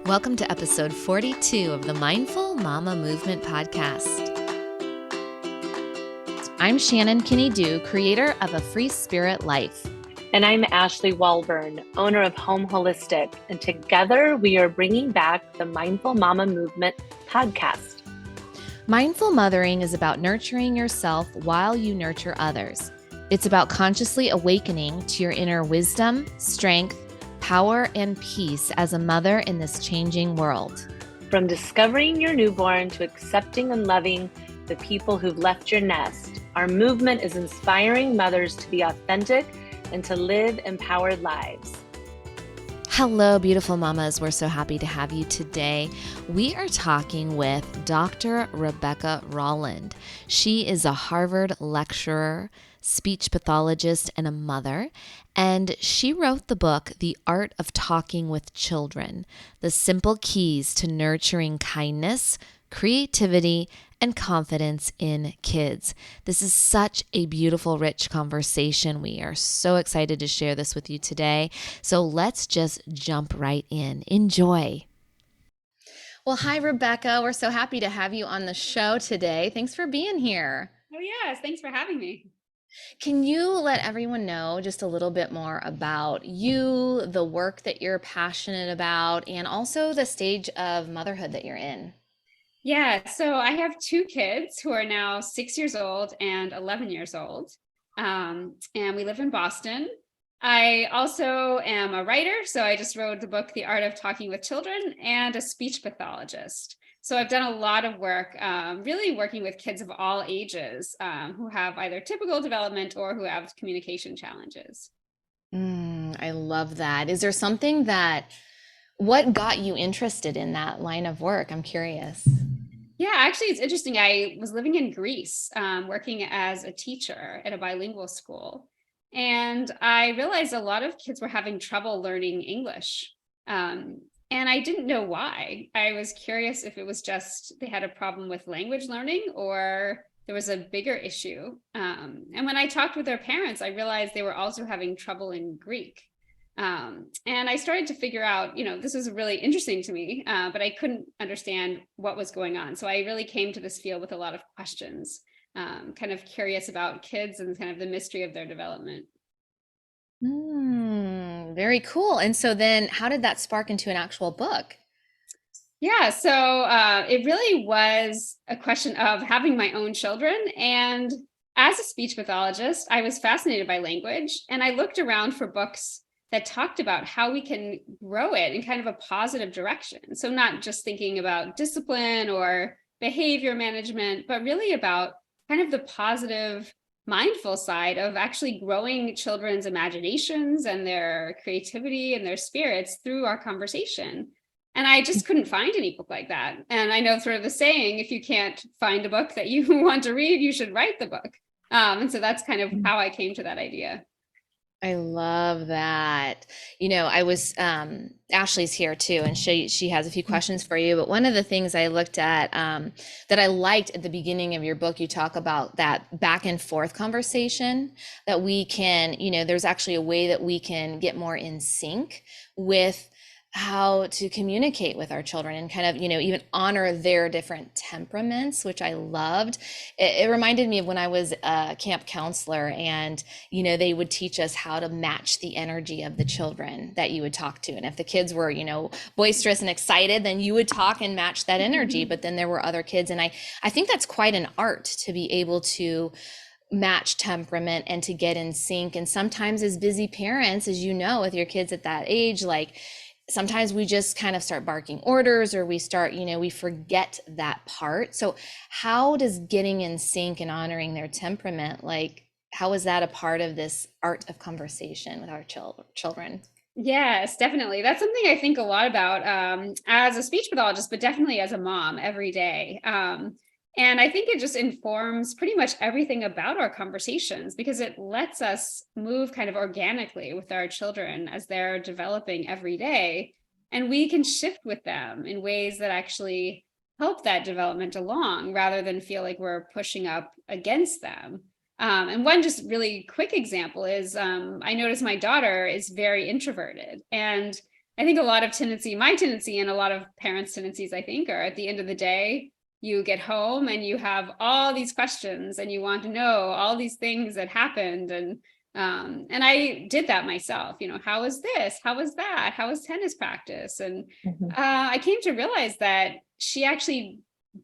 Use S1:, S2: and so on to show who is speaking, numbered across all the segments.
S1: Welcome to episode 42 of the Mindful Mama Movement podcast. I'm Shannon Kinney-Dew, creator of A Free Spirit Life.
S2: And I'm Ashley Walburn, owner of Home Holistic, and together we are bringing back the Mindful Mama Movement podcast.
S1: Mindful mothering is about nurturing yourself while you nurture others. It's about consciously awakening to your inner wisdom, strength, power, and peace as a mother in this changing world.
S2: From discovering your newborn to accepting and loving the people who've left your nest, our movement is inspiring mothers to be authentic and to live empowered lives.
S1: Hello, beautiful mamas. We're so happy to have you today. We are talking with Dr. Rebecca Rolland. She is a Harvard lecturer, speech pathologist, and a mother. And she wrote the book, The Art of Talking with Children, The Simple Keys to Nurturing Kindness, Creativity, and Confidence in Kids. This is such a beautiful, rich conversation. We are so excited to share this with you today. So let's just jump right in. Enjoy. Well, hi, Rebecca. We're so happy to have you on the show today. Thanks for being here.
S3: Oh, yes. Thanks for having me.
S1: Can you let everyone know just a little bit more about you, the work that you're passionate about, and also the stage of motherhood that you're in?
S3: Yeah, so I have two kids who are now 6 years old and 11 years old, and we live in Boston. I also am a writer, so I just wrote the book, The Art of Talking with Children, and a speech pathologist. So I've done a lot of work, really working with kids of all ages who have either typical development or who have communication challenges.
S1: I love that. Is there something what got you interested in that line of work? I'm curious.
S3: Yeah, actually, it's interesting. I was living in Greece, working as a teacher at a bilingual school. And I realized a lot of kids were having trouble learning English. And I didn't know why. I was curious if it was just they had a problem with language learning or there was a bigger issue. And when I talked with their parents, I realized they were also having trouble in Greek. And I started to figure out, this was really interesting to me, but I couldn't understand what was going on. So I really came to this field with a lot of questions, kind of curious about kids and kind of the mystery of their development.
S1: Very cool. And so then how did that spark into an actual book?
S3: Yeah, so it really was a question of having my own children. And as a speech pathologist, I was fascinated by language. And I looked around for books that talked about how we can grow it in kind of a positive direction. So not just thinking about discipline or behavior management, but really about kind of the positive, mindful side of actually growing children's imaginations and their creativity and their spirits through our conversation. And I just couldn't find any book like that. And I know sort of the saying, if you can't find a book that you want to read, you should write the book. And so that's kind of how I came to that idea.
S1: I love that. I was, Ashley's here too, and she has a few questions for you. But one of the things I looked at that I liked at the beginning of your book, you talk about that back and forth conversation that we can, there's actually a way that we can get more in sync with how to communicate with our children and kind of, even honor their different temperaments, which I loved. It reminded me of when I was a camp counselor and, they would teach us how to match the energy of the children that you would talk to. And if the kids were, boisterous and excited, then you would talk and match that energy. But then there were other kids. And I think that's quite an art to be able to match temperament and to get in sync. And sometimes as busy parents, as with your kids at that age, sometimes we just kind of start barking orders or we start, we forget that part. So how does getting in sync and honoring their temperament, how is that a part of this art of conversation with our children?
S3: Yes, definitely. That's something I think a lot about as a speech pathologist, but definitely as a mom every day. And I think it just informs pretty much everything about our conversations because it lets us move kind of organically with our children as they're developing every day. And we can shift with them in ways that actually help that development along rather than feel like we're pushing up against them. And one just really quick example is I noticed my daughter is very introverted. And I think a lot of my tendency and a lot of parents' tendencies, I think, are at the end of the day, you get home and you have all these questions and you want to know all these things that happened. And I did that myself, how was this? How was that? How was tennis practice? And I came to realize that she actually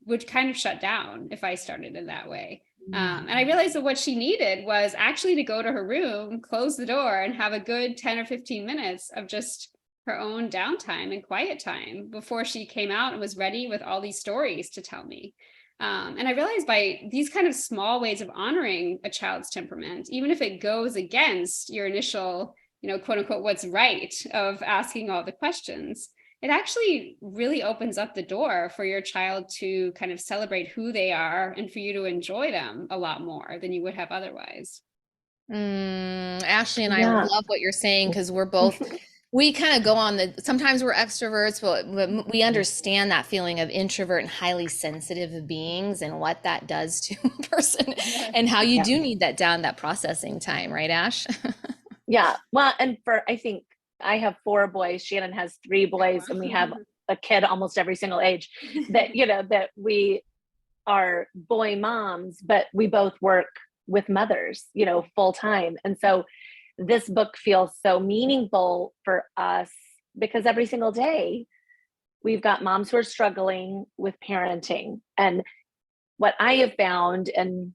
S3: would kind of shut down if I started in that way. And I realized that what she needed was actually to go to her room, close the door, and have a good 10 or 15 minutes of just her own downtime and quiet time before she came out and was ready with all these stories to tell me. And I realized by these kind of small ways of honoring a child's temperament, even if it goes against your initial, quote unquote, what's right of asking all the questions, it actually really opens up the door for your child to kind of celebrate who they are and for you to enjoy them a lot more than you would have otherwise.
S1: Ashley and I love what you're saying, because we're both, we kind of go on sometimes we're extroverts, but we understand that feeling of introvert and highly sensitive beings and what that does to a person and how you do need that processing time, right, Ash?
S2: Yeah. Well, and I think I have 4 boys. Shannon has 3 boys, and we have a kid almost every single age that, that we are boy moms, but we both work with mothers, full time. And so this book feels so meaningful for us because every single day we've got moms who are struggling with parenting. And what I have found in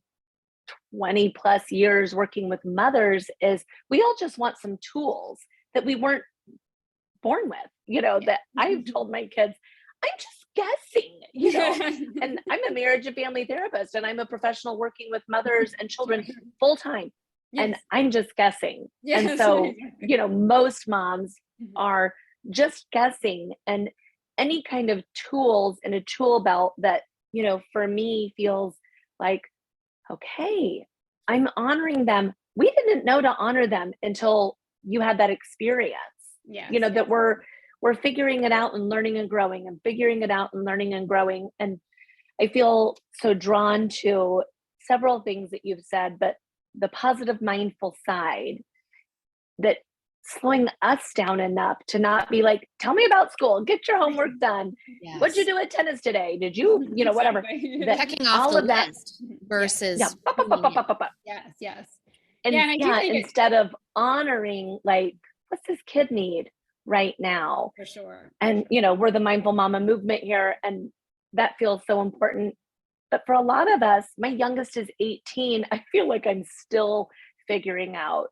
S2: 20 plus years working with mothers is we all just want some tools that we weren't born with, that I've told my kids, I'm just guessing, and I'm a marriage and family therapist, and I'm a professional working with mothers and children full time. Yes. And I'm just guessing. Yes. And so, most moms are just guessing, and any kind of tools in a tool belt that, for me feels like, okay, I'm honoring them. We didn't know to honor them until you had that experience. Yes. That we're figuring it out and learning and growing and figuring it out and learning and growing. And I feel so drawn to several things that you've said, but the positive mindful side, that slowing us down enough to not be like, tell me about school, get your homework done. Yes. What'd you do at tennis today? Did you, whatever.
S1: Checking off the list versus.
S3: Yes.
S2: And instead of honoring, like, what's this kid need right now?
S3: For sure.
S2: And, we're the Mindful Mama movement here, and that feels so important. But for a lot of us, my youngest is 18. I feel like I'm still figuring out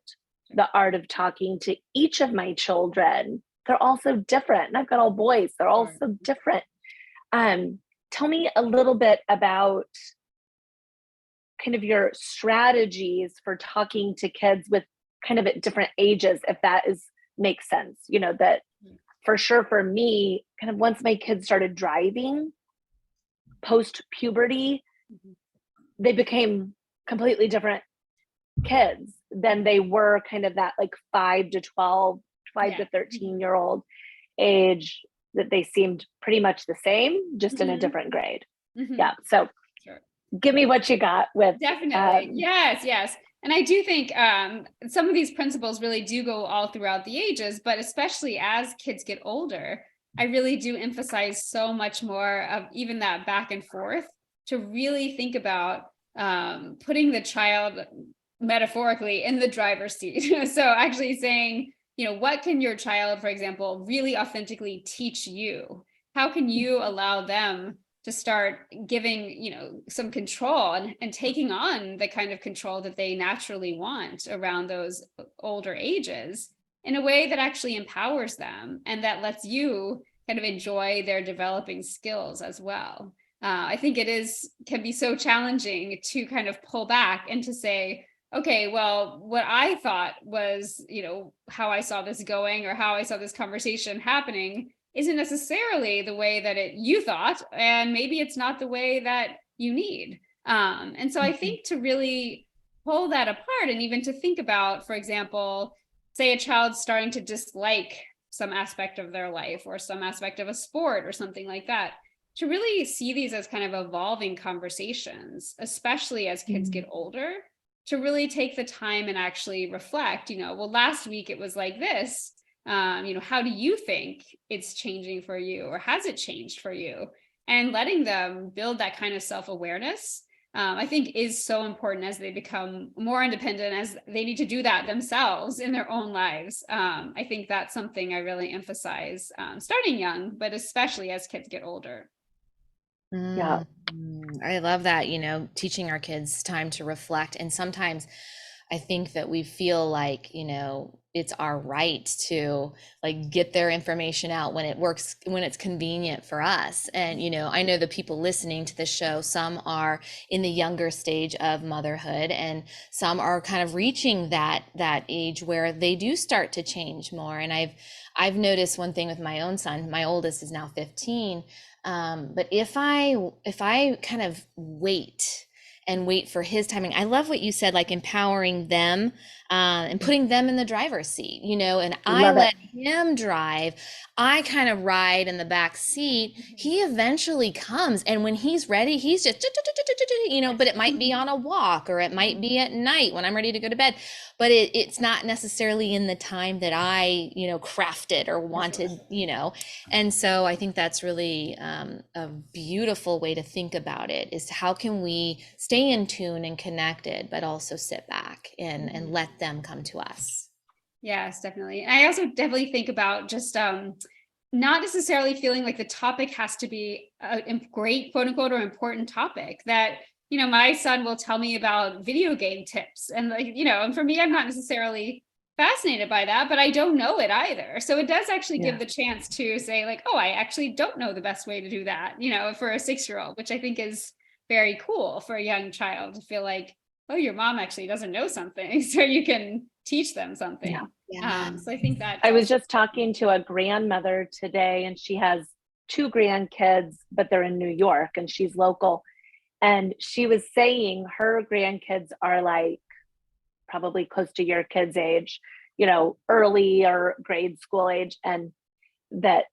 S2: the art of talking to each of my children. They're all so different. And I've got all boys. They're all so different. Tell me a little bit about kind of your strategies for talking to kids with kind of at different ages, if that makes sense. That for sure for me, kind of once my kids started driving, post-puberty, they became completely different kids than they were kind of that like 5 to 12, 5 to 13-year-old age, that they seemed pretty much the same, just in a different grade. Yeah. So give me what you got with.
S3: Definitely. Yes. And I do think some of these principles really do go all throughout the ages, but especially as kids get older, I really do emphasize so much more of even that back and forth to really think about putting the child metaphorically in the driver's seat. So actually saying, what can your child, for example, really authentically teach you? How can you allow them to start giving, some control and taking on the kind of control that they naturally want around those older ages in a way that actually empowers them and that lets you kind of enjoy their developing skills as well. I think can be so challenging to kind of pull back and to say, okay, well, what I thought was, how I saw this going or how I saw this conversation happening isn't necessarily the way that you thought, and maybe it's not the way that you need. And so I think to really pull that apart and even to think about, for example, say a child's starting to dislike some aspect of their life or some aspect of a sport or something like that, to really see these as kind of evolving conversations, especially as kids get older, to really take the time and actually reflect, well, last week it was like this. How do you think it's changing for you, or has it changed for you? And letting them build that kind of self-awareness, I think, is so important as they become more independent, as they need to do that themselves in their own lives. I think that's something I really emphasize, starting young, but especially as kids get older.
S2: Yeah.
S1: I love that, teaching our kids time to reflect. And sometimes I think that we feel like, it's our right to like get their information out when it works, when it's convenient for us. And, I know the people listening to the show, some are in the younger stage of motherhood, and some are kind of reaching that age where they do start to change more. And I've noticed one thing with my own son. My oldest is now 15. But if I kind of wait for his timing, I love what you said, like empowering them, and putting them in the driver's seat, and I
S2: Love it.
S1: let him drive. I kind of ride in the back seat. He eventually comes, and when he's ready, he's just, but it might be on a walk, or it might be at night when I'm ready to go to bed, but it's not necessarily in the time that I, crafted or wanted, and so I think that's really a beautiful way to think about it, is how can we stay in tune and connected, but also sit back and let them come to us.
S3: Yes, definitely. I also definitely think about just not necessarily feeling like the topic has to be a great, quote unquote, or important topic. That, my son will tell me about video game tips, and and for me, I'm not necessarily fascinated by that, but I don't know it either. So it does actually give the chance to say like, oh, I actually don't know the best way to do that, for a 6-year-old, which I think is very cool for a young child to feel like, oh, your mom actually doesn't know something, so you can teach them something. So I think that
S2: I was just talking to a grandmother today, and she has 2 grandkids, but they're in New York and she's local. And she was saying her grandkids are like probably close to your kids' age, early or grade school age, and that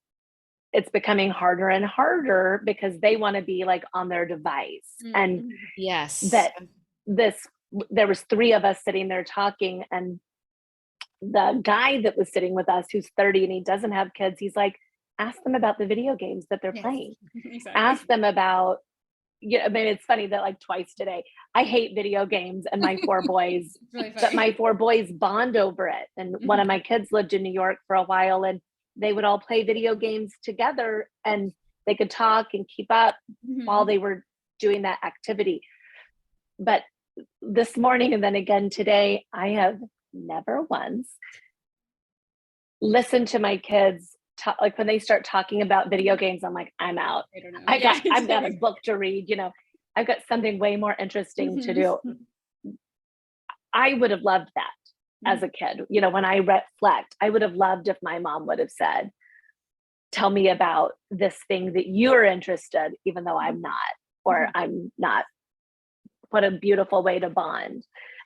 S2: it's becoming harder and harder because they want to be like on their device. And
S1: yes,
S2: that there was 3 of us sitting there talking, and the guy that was sitting with us, who's 30 and he doesn't have kids, he's like, ask them about the video games that they're playing. Exactly. Ask them about, I mean, it's funny that like twice today, I hate video games, and my 4 boys, but my 4 boys bond over it. And one of my kids lived in New York for a while, and they would all play video games together, and they could talk and keep up while they were doing that activity. But this morning, and then again today, I have never once listened to my kids talk, like when they start talking about video games, I'm like, I'm out. I've got a book to read, I've got something way more interesting to do. I would have loved that as a kid. When I reflect, I would have loved if my mom would have said, tell me about this thing that you're interested, even though I'm not, or I'm not. What a beautiful way to bond.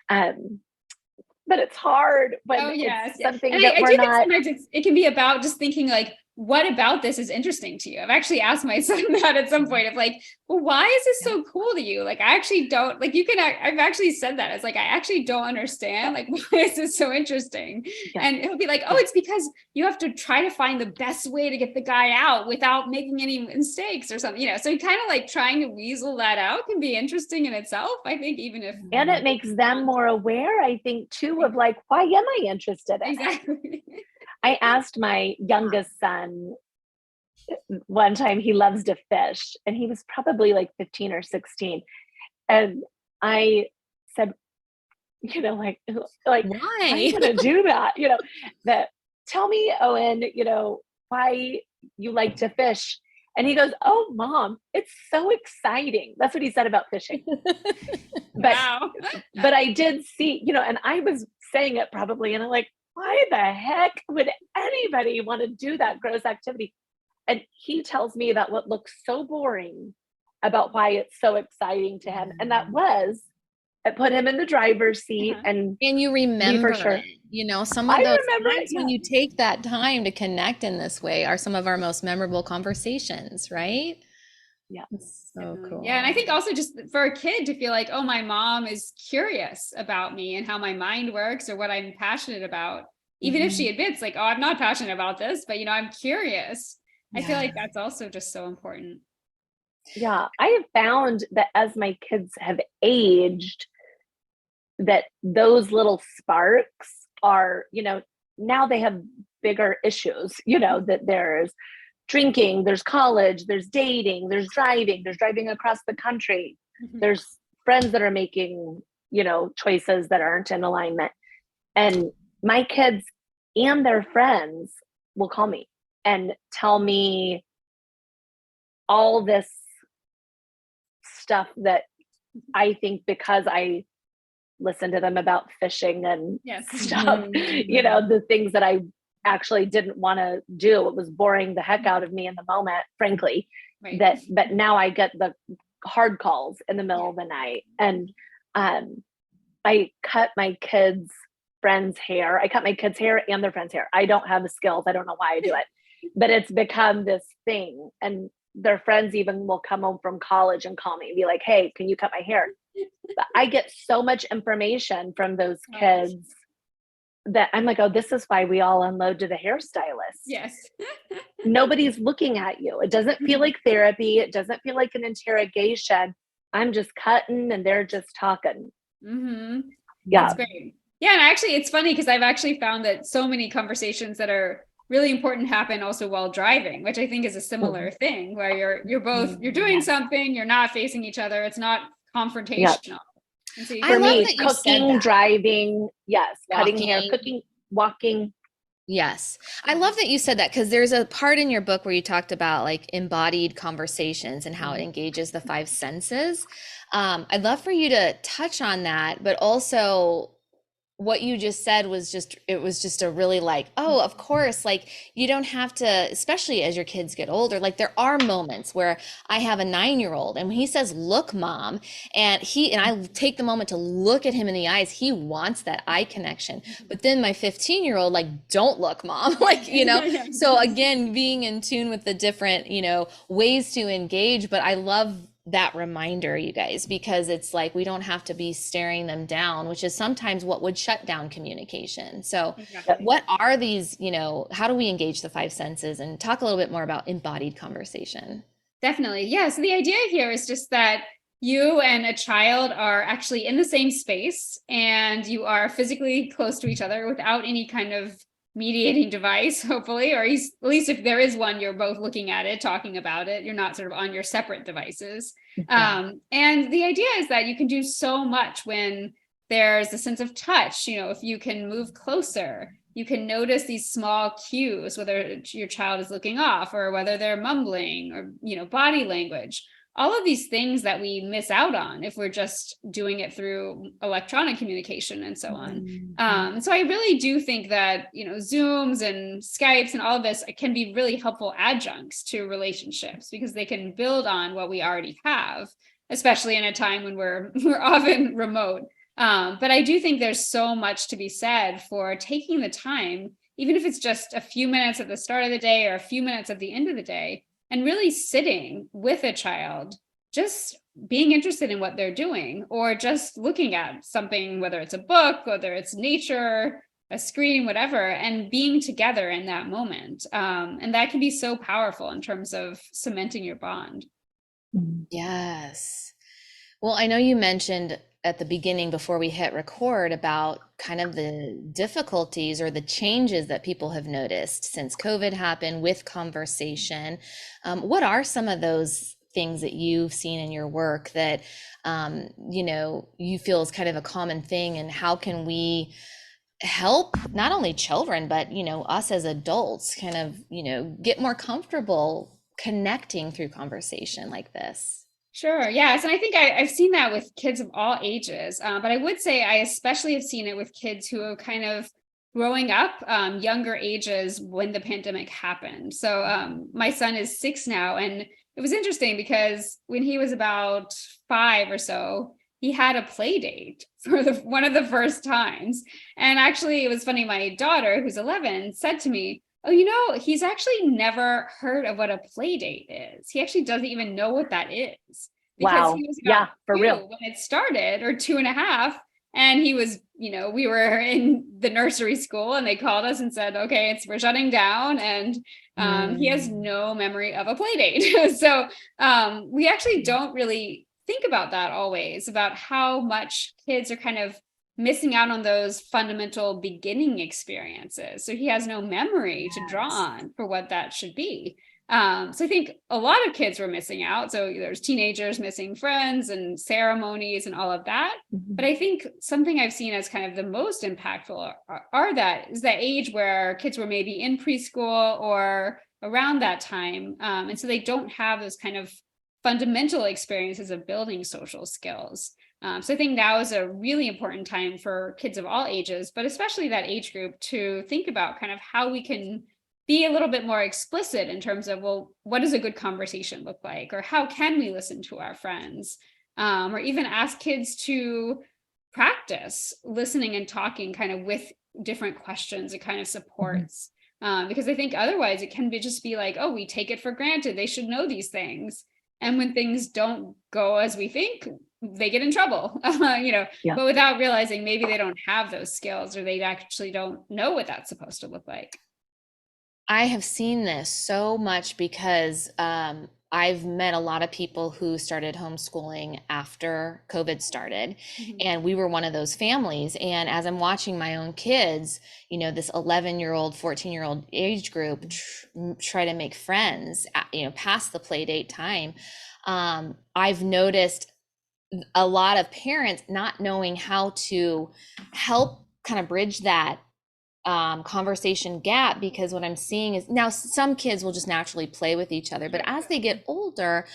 S2: But it's hard when it's something that we're not.
S3: Sometimes it can be about just thinking like, what about this is interesting to you? I've actually asked my son that at some point of like, well, why is this so cool to you? Like, I actually don't, like, I've actually said that. It's like, I actually don't understand. Like, why is this so interesting? And he'll be like, oh, it's because you have to try to find the best way to get the guy out without making any mistakes or something, So kind of like trying to weasel that out can be interesting in itself, I think, even if.
S2: And it makes them more aware, I think, too, of like, why am I interested in
S3: Exactly.
S2: I asked my youngest son one time, he loves to fish, and he was probably like 15 or 16. And I said, like why are you going to do that? That tell me, Owen, why you like to fish. And he goes, oh, Mom, it's so exciting. That's what he said about fishing. But I did see, and I was saying it probably, and I'm like, why the heck would anybody want to do that gross activity? And he tells me about what looks so boring about why it's so exciting to him. And that was, it put him in the driver's seat. And
S1: you remember it, some of those times when you take that time to connect in this way are some of our most memorable conversations, right?
S2: Yeah.
S1: It's so cool.
S3: Yeah. And I think also just for a kid to feel like, oh, my mom is curious about me and how my mind works or what I'm passionate about. even if she admits like, oh, I'm not passionate about this, but I'm curious. I feel like that's also just so important.
S2: Yeah, I have found that as my kids have aged, that those little sparks are, now they have bigger issues, that there's drinking, there's college, there's dating, there's driving across the country. There's friends that are making, choices that aren't in alignment. And my kids and their friends will call me and tell me all this stuff that I think because I listen to them about fishing and stuff, the things that I actually didn't want to do. It was boring the heck out of me in the moment, frankly, but now I get the hard calls in the middle of the night. And I cut my kids' friends' hair. I cut my kids' hair and their friends' hair. I don't have the skills. I don't know why I do it, but it's become this thing. And their friends even will come home from college and call me and be like, hey, can you cut my hair? But I get so much information from those kids that I'm like, oh, this is why we all unload to the hairstylist.
S3: Yes.
S2: Nobody's looking at you. It doesn't feel like therapy. It doesn't feel like an interrogation. I'm just cutting and they're just talking.
S3: Yeah.
S2: That's
S3: great. Yeah. And actually, it's funny because I've actually found that so many conversations that are really important happen also while driving, which I think is a similar thing where you're doing something, you're not facing each other. It's not confrontational.
S2: So for me, cooking, driving, cutting hair, cooking, walking.
S1: Yes. I love that you said that because there's a part in your book where you talked about like embodied conversations and how it engages the five senses. I'd love for you to touch on that, but also what you just said was just a really like, oh, of course, like you don't have to, especially as your kids get older, like there are moments where I have a 9-year-old and when he says, look, mom, and I take the moment to look at him in the eyes, he wants that eye connection. But then my 15-year-old, like, don't look, mom, like, so again, being in tune with the different, ways to engage, but I love that reminder, you guys, because it's like we don't have to be staring them down, which is sometimes what would shut down communication. So what are these, how do we engage the five senses, and talk a little bit more about embodied conversation?
S3: Definitely. Yeah. So the idea here is just that you and a child are actually in the same space and you are physically close to each other without any kind of mediating device, hopefully, or at least if there is one, you're both looking at it, talking about it. You're not sort of on your separate devices. And the idea is that you can do so much when there's a sense of touch. If you can move closer, you can notice these small cues, whether your child is looking off or whether they're mumbling or, body language. All of these things that we miss out on if we're just doing it through electronic communication and so on. So I really do think that, Zooms and Skypes and all of this can be really helpful adjuncts to relationships because they can build on what we already have, especially in a time when we're often remote. But I do think there's so much to be said for taking the time, even if it's just a few minutes at the start of the day or a few minutes at the end of the day, and really sitting with a child, just being interested in what they're doing, or just looking at something, whether it's a book, whether it's nature, a screen, whatever, and being together in that moment. And that can be so powerful in terms of cementing your bond.
S1: Yes. Well, I know you mentioned at the beginning before we hit record about kind of the difficulties or the changes that people have noticed since COVID happened with conversation. What are some of those things that you've seen in your work that, you feel is kind of a common thing, and how can we help not only children, but, us as adults kind of, get more comfortable connecting through conversation like this?
S3: Sure. Yes. And I think I've seen that with kids of all ages. But I would say I especially have seen it with kids who are kind of growing up, younger ages when the pandemic happened. So my son is 6 now, and it was interesting because when he was about 5 or so, he had a play date for one of the first times. And actually, it was funny. My daughter, who's 11, said to me, oh, he's actually never heard of what a play date is. He actually doesn't even know what that is. Because
S2: wow.
S3: He was
S2: for real.
S3: When it started, or 2.5, And he was, we were in the nursery school and they called us and said, okay, we're shutting down. And he has no memory of a play date. So we actually don't really think about that always, about how much kids are kind of missing out on those fundamental beginning experiences. So he has no memory to draw on for what that should be. So I think a lot of kids were missing out. So there's teenagers missing friends and ceremonies and all of that. But I think something I've seen as kind of the most impactful is that age where kids were maybe in preschool or around that time. And so they don't have those kind of fundamental experiences of building social skills. So I think now is a really important time for kids of all ages, but especially that age group, to think about kind of how we can be a little bit more explicit in terms of, well, what does a good conversation look like? Or how can we listen to our friends? Or even ask kids to practice listening and talking kind of with different questions. It kind of supports. Because I think otherwise it can just be like, oh, we take it for granted. They should know these things. And when things don't go as we think, they get in trouble, but without realizing maybe they don't have those skills, or they actually don't know what that's supposed to look like.
S1: I have seen this so much because I've met a lot of people who started homeschooling after COVID started, and we were one of those families. And as I'm watching my own kids, this 11-year-old, 14-year-old age group try to make friends, past the play date time, I've noticed a lot of parents not knowing how to help kind of bridge that conversation gap, because what I'm seeing is now some kids will just naturally play with each other, but as they get older,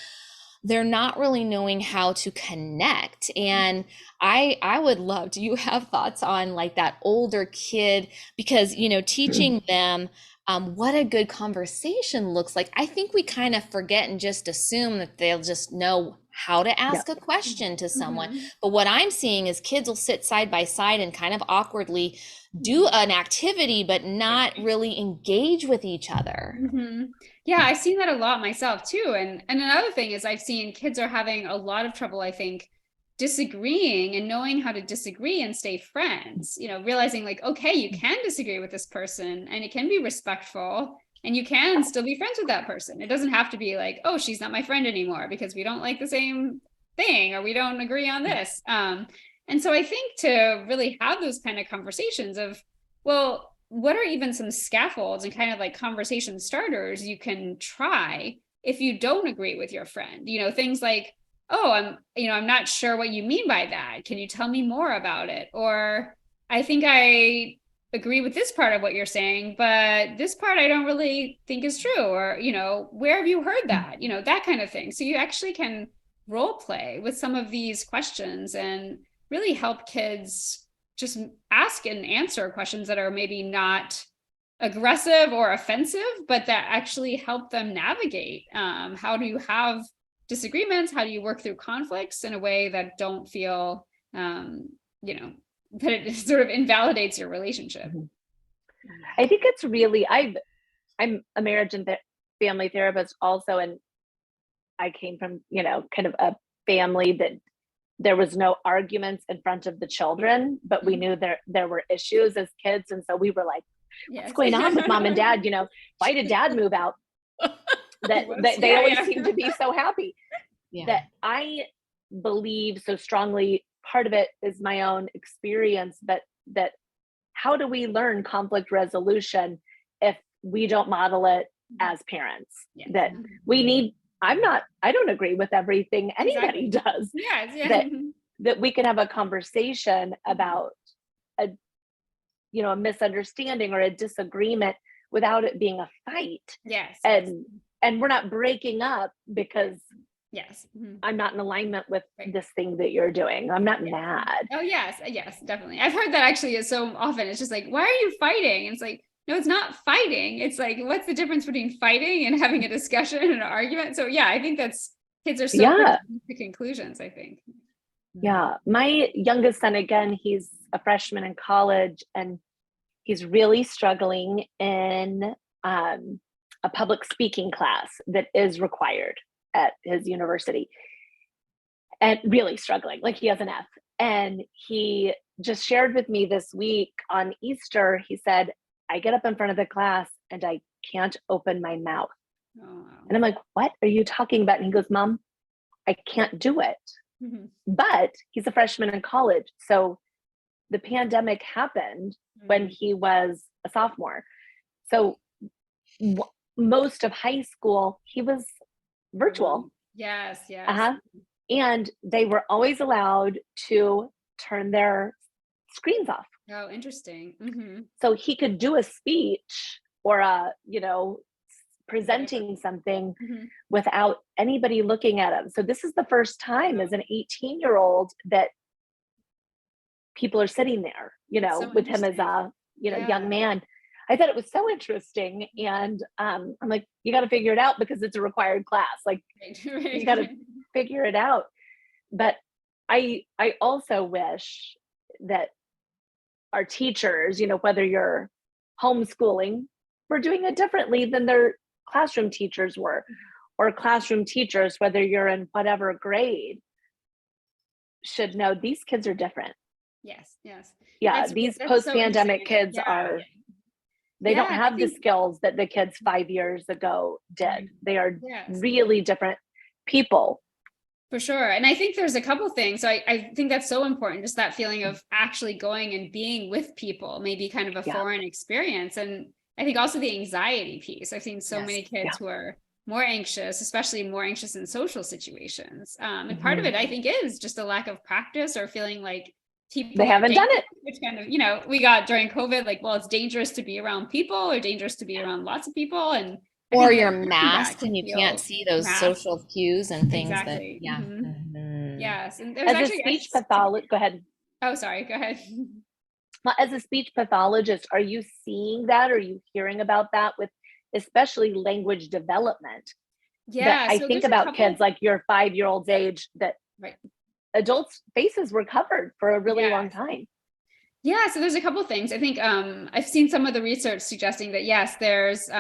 S1: they're not really knowing how to connect. And I would love, do you have thoughts on like that older kid, because teaching them what a good conversation looks like. I think we kind of forget and just assume that they'll just know how to ask a question to someone. But what I'm seeing is kids will sit side by side and kind of awkwardly do an activity, but not really engage with each other.
S3: Yeah, I've seen that a lot myself too. And another thing is I've seen kids are having a lot of trouble, I think, disagreeing and knowing how to disagree and stay friends, realizing like, okay, you can disagree with this person and it can be respectful and you can still be friends with that person. It doesn't have to be like, oh, she's not my friend anymore because we don't like the same thing or we don't agree on this. And so I think to really have those kind of conversations of, well, what are even some scaffolds and kind of like conversation starters you can try if you don't agree with your friend? Things like, oh, I'm not sure what you mean by that. Can you tell me more about it? Or I think I agree with this part of what you're saying, but this part I don't really think is true. Or, where have you heard that? That kind of thing. So you actually can role play with some of these questions and really help kids just ask and answer questions that are maybe not aggressive or offensive, but that actually help them navigate. How do you have disagreements? How do you work through conflicts in a way that don't feel, that it sort of invalidates your relationship?
S2: I think it's really, I'm a marriage and family therapist also, and I came from, kind of a family that there was no arguments in front of the children, but we knew there were issues as kids. And so we were like, what's going on with mom and dad? Why did dad move out? They always seem to be so happy. That I believe so strongly. Part of it is my own experience, but that how do we learn conflict resolution if we don't model it as parents? That we need, I don't agree with everything anybody does. That we can have a conversation about a misunderstanding or a disagreement without it being a fight. And we're not breaking up because I'm not in alignment with this thing that you're doing. I'm not mad.
S3: Oh, yes, definitely. I've heard that actually so often. It's just like, why are you fighting? And it's like, no, it's not fighting. It's like, what's the difference between fighting and having a discussion and an argument? So I think kids are so quick to conclusions, I think.
S2: Yeah. My youngest son, again, he's a freshman in college and he's really struggling in a public speaking class that is required at his university, and really struggling. Like he has an F. And he just shared with me this week on Easter, he said, I get up in front of the class and I can't open my mouth.
S3: Oh, wow.
S2: And I'm like, what are you talking about? And he goes, Mom, I can't do it.
S3: Mhm.
S2: But he's a freshman in college. So the pandemic happened when he was a sophomore. So most of high school, he was virtual.
S3: Yes, yes.
S2: Uh-huh. And they were always allowed to turn their screens off.
S3: Oh, interesting. Mm-hmm.
S2: So he could do a speech or presenting something
S3: Mm-hmm.
S2: without anybody looking at him. So this is the first time as an 18-year-old that people are sitting there,
S3: So
S2: with him as a,
S3: Yeah.
S2: young man. I thought it was so interesting. And I'm like, you got to figure it out because it's a required class. Like,
S3: Right.
S2: you got to figure it out. But I also wish that our teachers, whether you're homeschooling, were doing it differently than their classroom teachers were, or classroom teachers, whether you're in whatever grade, should know these kids are different.
S3: Yes, yes.
S2: Yeah,
S3: That's
S2: these
S3: so
S2: post-pandemic
S3: interesting.
S2: kids
S3: Yeah.
S2: they don't
S3: Yeah, I
S2: have the
S3: think-
S2: skills that the kids 5 years ago did. They are
S3: Yes.
S2: really different people.
S3: For sure. And I think there's a couple things. So I think that's so important, just that feeling of actually going and being with people, maybe kind of a
S2: Yeah.
S3: foreign experience. And I think also the anxiety piece. I've seen so
S1: Yes.
S3: many kids
S2: Yeah.
S3: who are more anxious, especially more anxious in social situations. And part of it, I think, is just a lack of practice or feeling like people
S2: They haven't done it.
S3: Which kind of, we got during COVID, like, well, it's dangerous to be around people or dangerous to be around lots of people. And I
S1: Or
S3: think
S1: you're
S3: that
S1: masked
S3: can
S1: and you
S3: feel
S1: can't see those
S3: masked.
S1: social cues and things
S3: Exactly.
S1: that, yeah.
S3: Mhm.
S1: Mhm.
S3: Yes. And there's
S2: As a
S3: actually
S2: speech pathologist, go ahead.
S3: Oh, sorry. Go ahead.
S2: Well, as a speech pathologist, are you seeing that? Are you hearing about that with especially language development?
S3: Yeah.
S2: I
S3: So
S2: think
S3: there's a
S2: about
S3: couple.
S2: kids like your 5-year-old's age that
S3: Right.
S2: adults' faces were covered for a really long
S3: Yes.
S2: time.
S3: Yeah, so there's a couple things. I think I've seen some of the research suggesting that yes, there's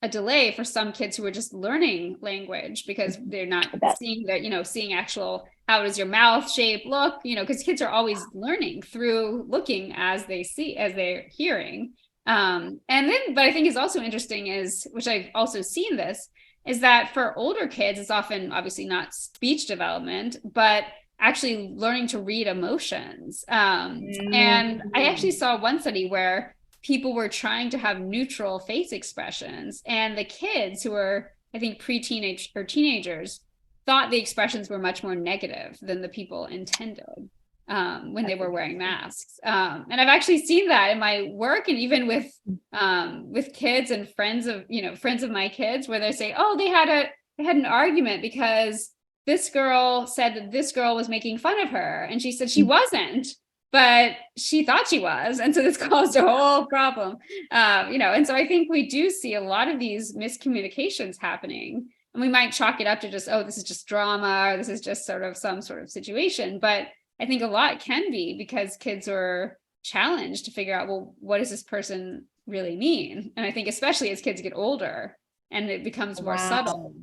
S3: a delay for some kids who are just learning language because they're not
S2: I bet.
S3: seeing that, seeing actual how does your mouth shape look, because kids are always learning through looking as they see, as they're hearing. And then, but I think is also interesting is, which I've also seen this, is that for older kids, it's often obviously not speech development, but actually learning to read emotions. And I actually saw one study where people were trying to have neutral face expressions, and the kids who were, I think, pre-teenage or teenagers thought the expressions were much more negative than the people intended when they were wearing masks. And I've actually seen that in my work, and even with kids and friends of my kids, where they say, oh, they had an argument because this girl said that this girl was making fun of her, and she said she wasn't, but she thought she was, and so this caused a whole problem. And so I think we do see a lot of these miscommunications happening, and we might chalk it up to just, oh, this is just drama, or this is just sort of some sort of situation, but I think a lot can be because kids are challenged to figure out, well, what does this person really mean? And I think especially as kids get older and it becomes more subtle,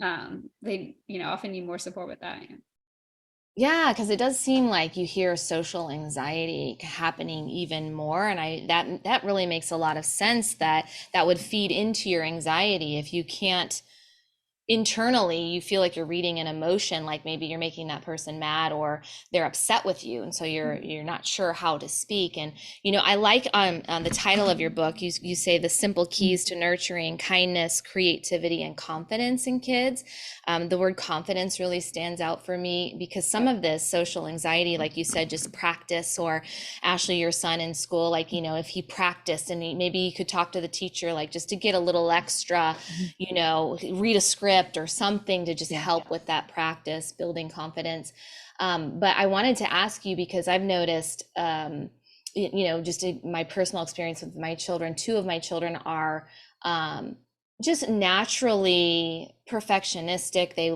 S3: they often need more support with that.
S1: Yeah, because it does seem like you hear social anxiety happening even more, and that really makes a lot of sense that would feed into your anxiety if you can't internally you feel like you're reading an emotion, like maybe you're making that person mad or they're upset with you, and so you're not sure how to speak. And I like on the title of your book, you say the simple keys to nurturing kindness, creativity, and confidence in kids. The word confidence really stands out for me because some of this social anxiety, like you said, just practice. Or Ashley, your son in school, like if he practiced and maybe he could talk to the teacher, like just to get a little extra, read a script or something to just help with that practice, building confidence. But I wanted to ask you, because I've noticed, just in my personal experience with my children, two of my children are just naturally perfectionistic. They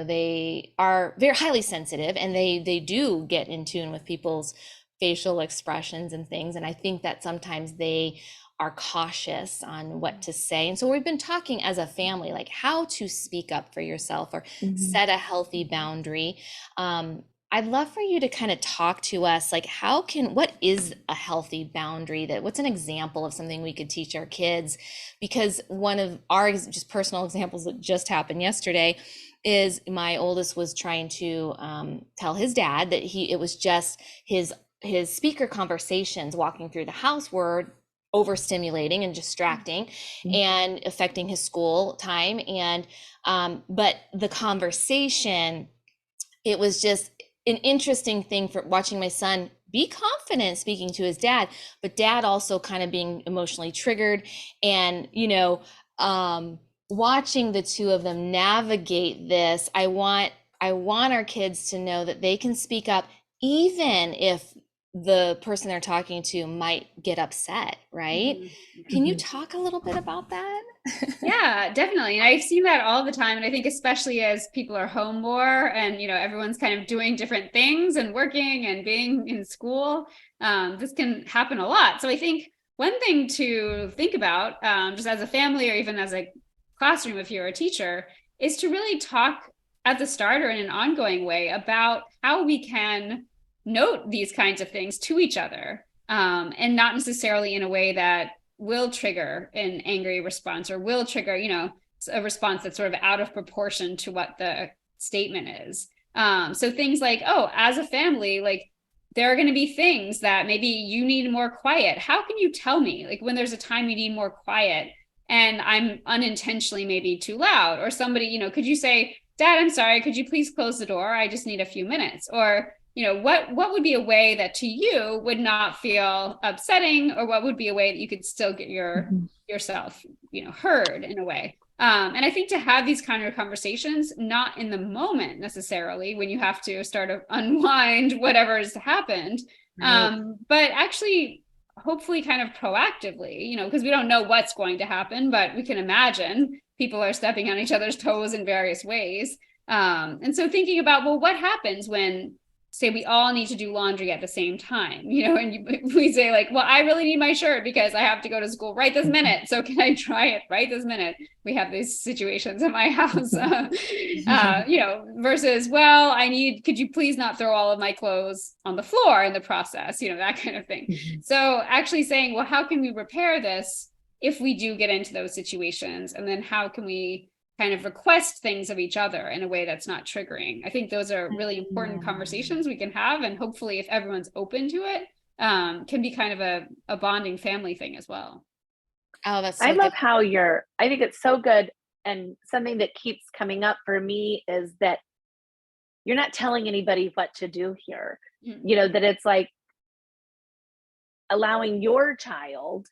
S1: they are very highly sensitive, and they do get in tune with people's facial expressions and things. And I think that sometimes they are cautious on what to say. And so we've been talking as a family, like how to speak up for yourself or set a healthy boundary. I'd love for you to kind of talk to us, like what is a healthy boundary, what's an example of something we could teach our kids? Because one of our just personal examples that just happened yesterday is my oldest was trying to tell his dad that it was just his speaker conversations walking through the house were overstimulating and distracting and affecting his school time. And but the conversation, it was just an interesting thing for watching my son be confident speaking to his dad, but dad also kind of being emotionally triggered. And, watching the two of them navigate this, I want our kids to know that they can speak up even if the person they're talking to might get upset, right? Can you talk a little bit about that?
S3: Yeah, definitely. And I've seen that all the time. And I think especially as people are home more and, everyone's kind of doing different things and working and being in school, this can happen a lot. So I think one thing to think about, just as a family or even as a classroom, if you're a teacher, is to really talk at the start or in an ongoing way about how we can note these kinds of things to each other, and not necessarily in a way that will trigger an angry response or will trigger, a response that's sort of out of proportion to what the statement is. So things like, oh, as a family, like there are going to be things that maybe you need more quiet. How can you tell me, like, when there's a time you need more quiet and I'm unintentionally maybe too loud, or somebody, could you say, Dad, I'm sorry, could you please close the door? I just need a few minutes. Or, what would be a way that to you would not feel upsetting, or what would be a way that you could still get yourself, heard in a way. And I think to have these kind of conversations, not in the moment necessarily when you have to start to unwind whatever has happened, but actually hopefully kind of proactively, because we don't know what's going to happen, but we can imagine people are stepping on each other's toes in various ways. And so thinking about, well, what happens when, say, we all need to do laundry at the same time, and we say like, well, I really need my shirt because I have to go to school right this minute. So can I try it right this minute? We have these situations in my house, versus, well, could you please not throw all of my clothes on the floor in the process, that kind of thing. So actually saying, well, how can we repair this if we do get into those situations? And then how can we kind of request things of each other in a way that's not triggering? I think those are really important conversations we can have. And hopefully if everyone's open to it, can be kind of a bonding family thing as well.
S1: Oh, that's so
S2: I love
S1: good.
S2: how I think it's so good. And something that keeps coming up for me is that you're not telling anybody what to do here. That it's like allowing your child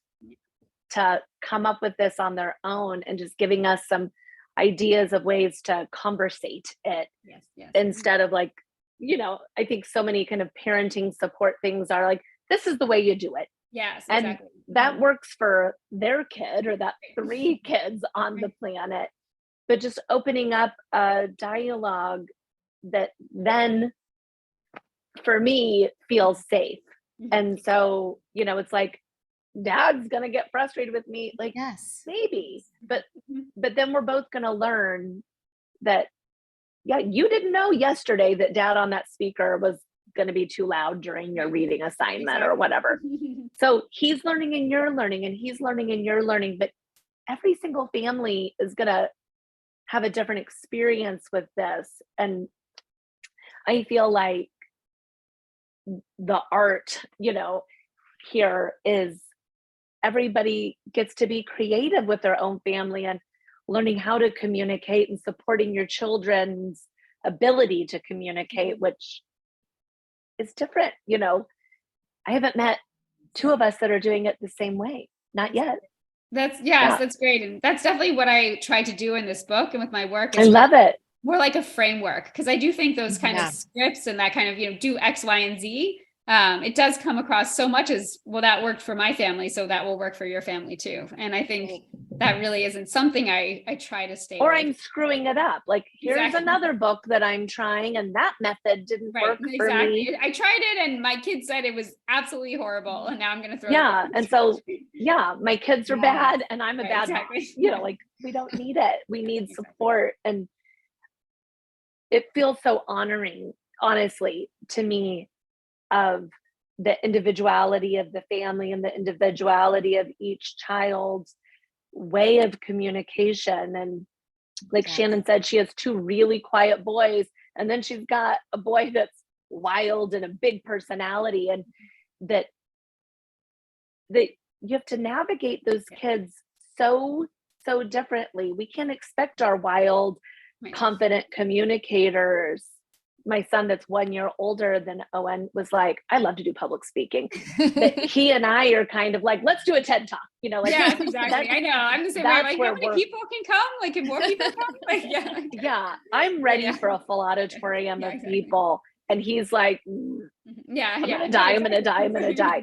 S2: to come up with this on their own and just giving us some ideas of ways to conversate it.
S3: Yes.
S2: Instead of like, I think so many kind of parenting support things are like, this is the way you do it.
S3: Yes,
S2: and
S3: exactly.
S2: that works for their kid or that 3 kids on the planet, but just opening up a dialogue that then for me feels safe. And so, it's like, Dad's gonna get frustrated with me, like,
S1: Yes.
S2: maybe, but then we're both gonna learn that, yeah, you didn't know yesterday that Dad on that speaker was gonna be too loud during your reading assignment or whatever. So he's learning and you're learning, and he's learning and you're learning, but every single family is gonna have a different experience with this. And I feel like the art, here is everybody gets to be creative with their own family and learning how to communicate and supporting your children's ability to communicate, which is different. I haven't met 2 of us that are doing it the same way. Not yet.
S3: That's great. And that's definitely what I try to do in this book and with my work.
S2: I love it.
S3: More like a framework, because I do think those kind of scripts and that kind of, do X, Y, and Z, it does come across so much as, well, that worked for my family, so that will work for your family too. And I think that really isn't something I try to stay.
S2: Or I'm screwing it up. Like, here's another book that I'm trying, and that method didn't work for me.
S3: I tried it, and my kids said it was absolutely horrible, and now I'm going to throw
S2: it. And so, my kids are bad, and I'm a bad mom. Like, we don't need it. We need support, and it feels so honoring honestly, to me, of the individuality of the family and the individuality of each child's way of communication. And like Shannon said, she has two really quiet boys, and then she's got a boy that's wild and a big personality, and that you have to navigate those kids so differently. We can't expect our wild, confident communicators. My son that's 1 year older than Owen was like, I love to do public speaking. But he and I are kind of like, let's do a TED Talk, like,
S3: yes, exactly. I know. I'm the same way. Like, how many people can come? Like, can more people come? Like, yeah.
S2: Yeah. I'm ready for a full auditorium of people. And he's like, I'm gonna die. I'm gonna die. I'm gonna die.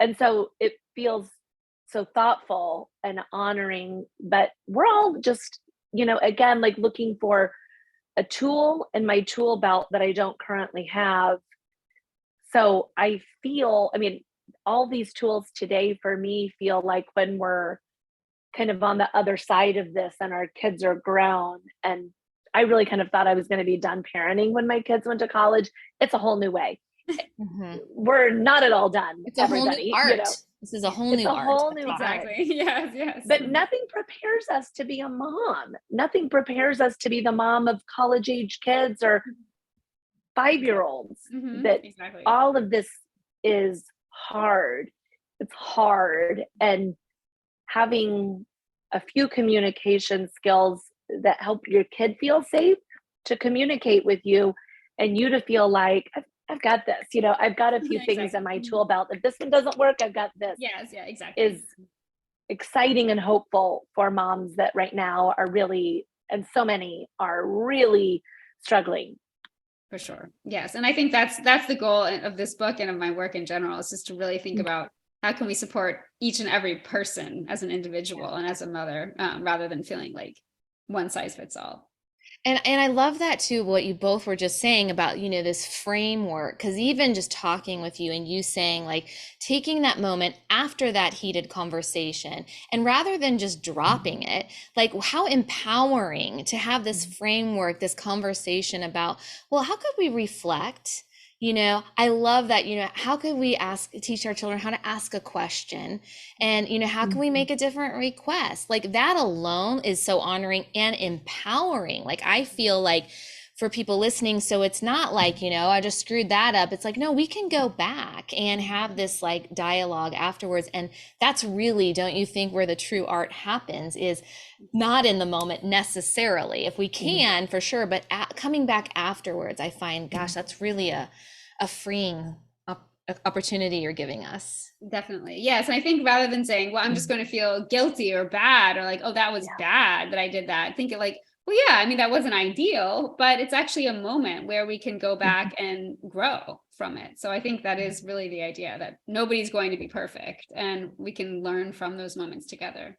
S2: And so it feels so thoughtful and honoring, but we're all just, again, like looking for a tool in my tool belt that I don't currently have. So I feel, all these tools today for me feel like when we're kind of on the other side of this and our kids are grown, and I really kind of thought I was going to be done parenting when my kids went to college. It's a whole new way. We're not at all done.
S1: It's a whole new art. This is a whole new art.
S2: Whole new
S3: exactly.
S2: art.
S3: Yes.
S2: But nothing prepares us to be a mom. Nothing prepares us to be the mom of college age kids or 5-year-olds. That all of this is hard. It's hard. And having a few communication skills that help your kid feel safe to communicate with you, and you to feel like, I've got this, I've got a few things in my tool belt. If this one doesn't work, I've got this.
S3: Yes, yeah, exactly.
S2: Is exciting and hopeful for moms that right now are really, and so many are really struggling.
S3: For sure. Yes. And I think that's the goal of this book and of my work in general, is just to really think about how can we support each and every person as an individual and as a mother, rather than feeling like one size fits all.
S1: And I love that too, what you both were just saying about, this framework, because even just talking with you and you saying, like, taking that moment after that heated conversation, and rather than just dropping it, like, how empowering to have this framework, this conversation about, well, how could we reflect? I love that, how could we teach our children how to ask a question, and, how can we make a different request? Like, that alone is so honoring and empowering. Like, I feel like for people listening, so it's not like, I just screwed that up. It's like, no, we can go back and have this like dialogue afterwards. And that's really, don't you think, where the true art happens, is not in the moment necessarily, if we can, for sure, but coming back afterwards. I find, gosh, that's really a freeing opportunity you're giving us.
S3: Definitely. Yes. And I think rather than saying, well, I'm just going to feel guilty or bad, or like, oh, that was bad that I did that, think it like, well, yeah, that wasn't ideal, but it's actually a moment where we can go back and grow from it. So I think that is really the idea, that nobody's going to be perfect and we can learn from those moments together.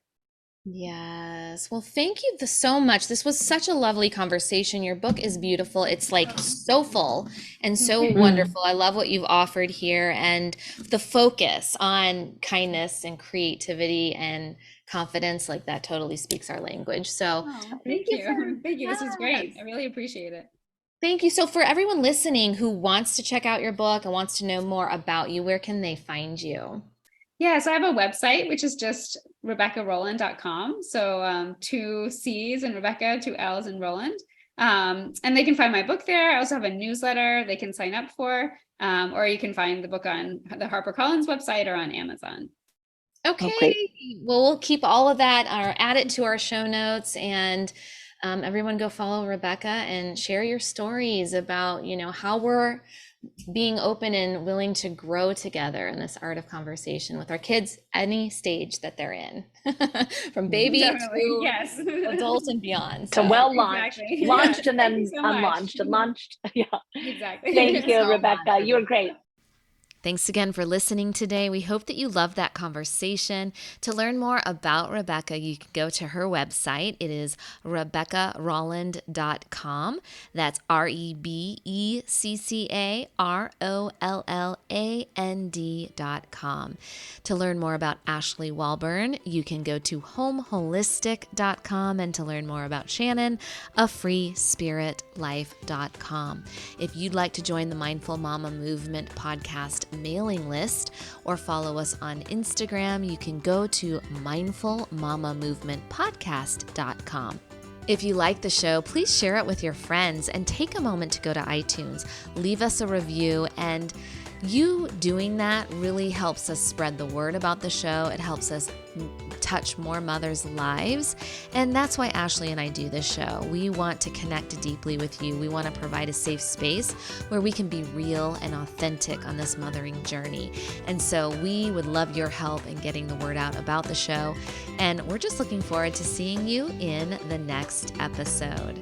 S1: Yes. Well, thank you so much. This was such a lovely conversation. Your book is beautiful. It's like so full and so wonderful. I love what you've offered here, and the focus on kindness and creativity and confidence, like that totally speaks our language. So
S3: thank you. Thank you. This is great. I really appreciate it.
S1: Thank you. So for everyone listening who wants to check out your book and wants to know more about you, where can they find you?
S3: Yeah, so I have a website, which is just RebeccaRolland.com. So 2 C's in Rebecca, 2 L's in Rolland. And they can find my book there. I also have a newsletter they can sign up for, or you can find the book on the HarperCollins website or on Amazon.
S1: Okay. Well, we'll keep all of that or add it to our show notes, and everyone go follow Rebecca and share your stories about, how we're being open and willing to grow together in this art of conversation with our kids, any stage that they're in, from baby to adult and beyond.
S2: So well launched, launched and then unlaunched and launched. Yeah,
S3: exactly.
S2: Thank you, Rebecca. You were great.
S1: Thanks again for listening today. We hope that you loved that conversation. To learn more about Rebecca, you can go to her website. It is RebeccaRolland.com. That's RebeccaRolland.com. To learn more about Ashley Walburn, you can go to homeholistic.com, and to learn more about Shannon, afreespiritlife.com. If you'd like to join the Mindful Mama Movement podcast mailing list or follow us on Instagram, you can go to mindfulmamamovementpodcast.com. If you like the show, please share it with your friends and take a moment to go to iTunes, leave us a review, and you doing that really helps us spread the word about the show. It helps us touch more mothers' lives. And that's why Ashley and I do this show. We want to connect deeply with you. We want to provide a safe space where we can be real and authentic on this mothering journey. And so we would love your help in getting the word out about the show. And we're just looking forward to seeing you in the next episode.